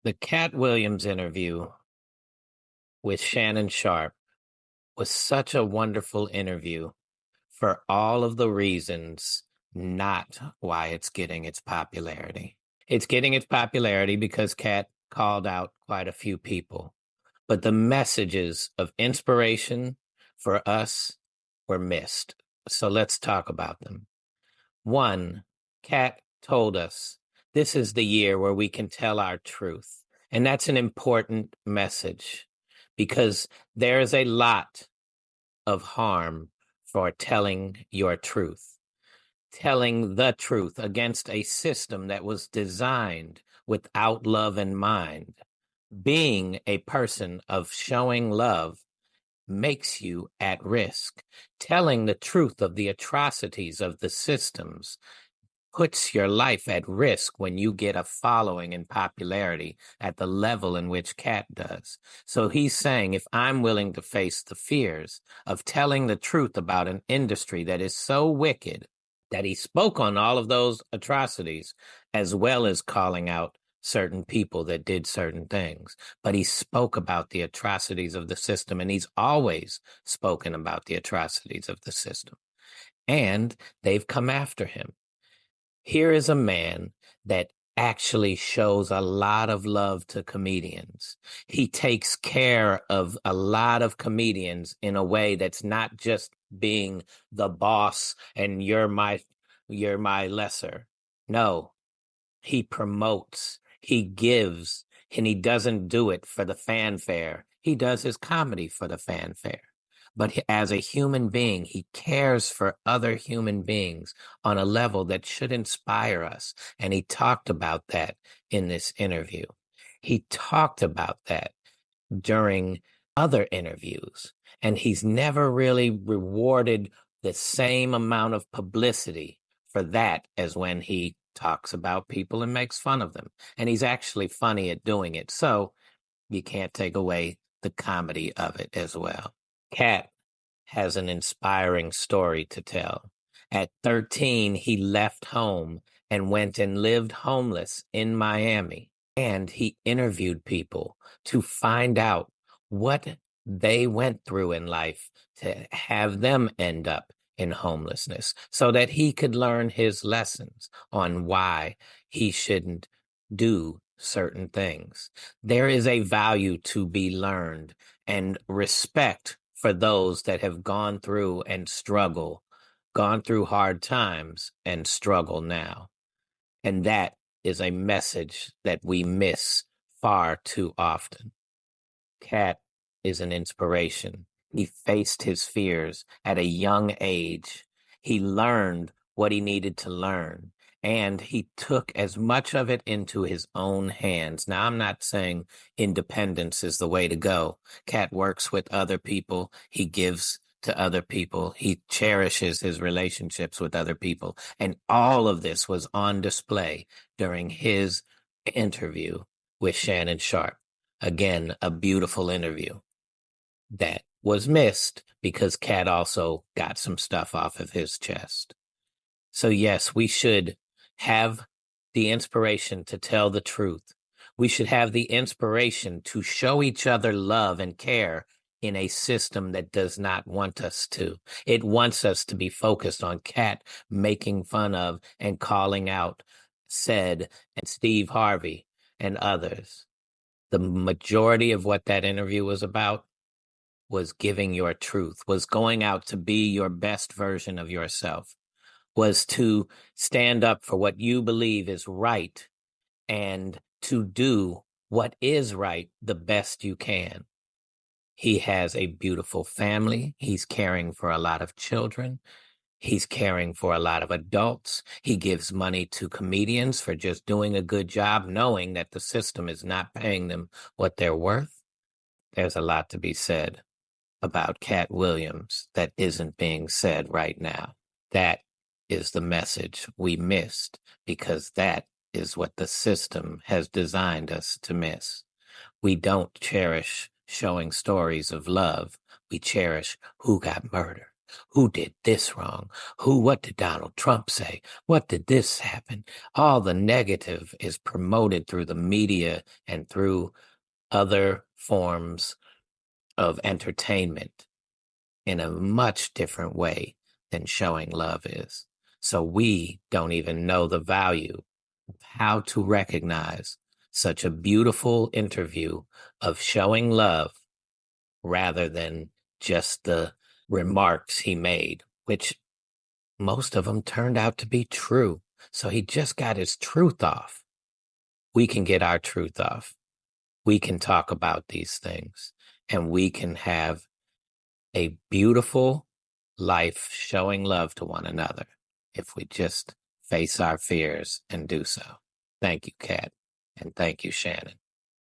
The Katt Williams interview with Shannon Sharpe was such a wonderful interview for all of the reasons, not why it's getting its popularity. It's getting its popularity because Katt called out quite a few people, but the messages of inspiration for us were missed. So let's talk about them. One, Katt told us this is the year where we can tell our truth. And that's an important message because there is a lot of harm for telling your truth, telling the truth against a system that was designed without love in mind. Being a person of showing love makes you at risk. Telling the truth of the atrocities of the systems puts your life at risk when you get a following and popularity at the level in which Katt does. So he's saying, if I'm willing to face the fears of telling the truth about an industry that is so wicked, that he spoke on all of those atrocities, as well as calling out certain people that did certain things. But he spoke about the atrocities of the system, and he's always spoken about the atrocities of the system. And they've come after him. Here is a man that actually shows a lot of love to comedians. He takes care of a lot of comedians in a way that's not just being the boss and you're my lesser. No, he promotes, he gives, and he doesn't do it for the fanfare. He does his comedy for the fanfare. But as a human being, he cares for other human beings on a level that should inspire us. And he talked about that in this interview. He talked about that during other interviews. And he's never really rewarded the same amount of publicity for that as when he talks about people and makes fun of them. And he's actually funny at doing it. So you can't take away the comedy of it as well. Katt has an inspiring story to tell. At 13, he left home and went and lived homeless in Miami. And he interviewed people to find out what they went through in life to have them end up in homelessness so that he could learn his lessons on why he shouldn't do certain things. There is a value to be learned and respect for those that have gone through and struggle, gone through hard times and struggle now. And that is a message that we miss far too often. Katt is an inspiration. He faced his fears at a young age. He learned what he needed to learn, and he took as much of it into his own hands. Now, I'm not saying independence is the way to go. Katt works with other people. He gives to other people. He cherishes his relationships with other people. And all of this was on display during his interview with Shannon Sharpe. Again, a beautiful interview that was missed because Katt also got some stuff off of his chest. So yes, we should have the inspiration to tell the truth. We should have the inspiration to show each other love and care in a system that does not want us to. It wants us to be focused on Katt making fun of and calling out Said and Steve Harvey and others. The majority of what that interview was about was giving your truth, was going out to be your best version of yourself, was to stand up for what you believe is right and to do what is right the best you can. He has a beautiful family. He's caring for a lot of children. He's caring for a lot of adults. He gives money to comedians for just doing a good job, knowing that the system is not paying them what they're worth. There's a lot to be said about Katt Williams that isn't being said right now. That is the message we missed because that is what the system has designed us to miss. We don't cherish showing stories of love. We cherish who got murdered. Who did this wrong? What did Donald Trump say? What did this happen? All the negative is promoted through the media and through other forms of entertainment in a much different way than showing love is. So we don't even know the value of how to recognize such a beautiful interview of showing love rather than just the remarks he made, which most of them turned out to be true. So he just got his truth off. We can get our truth off. We can talk about these things, and we can have a beautiful life showing love to one another if we just face our fears and do so. Thank you, Katt, and thank you, Shannon.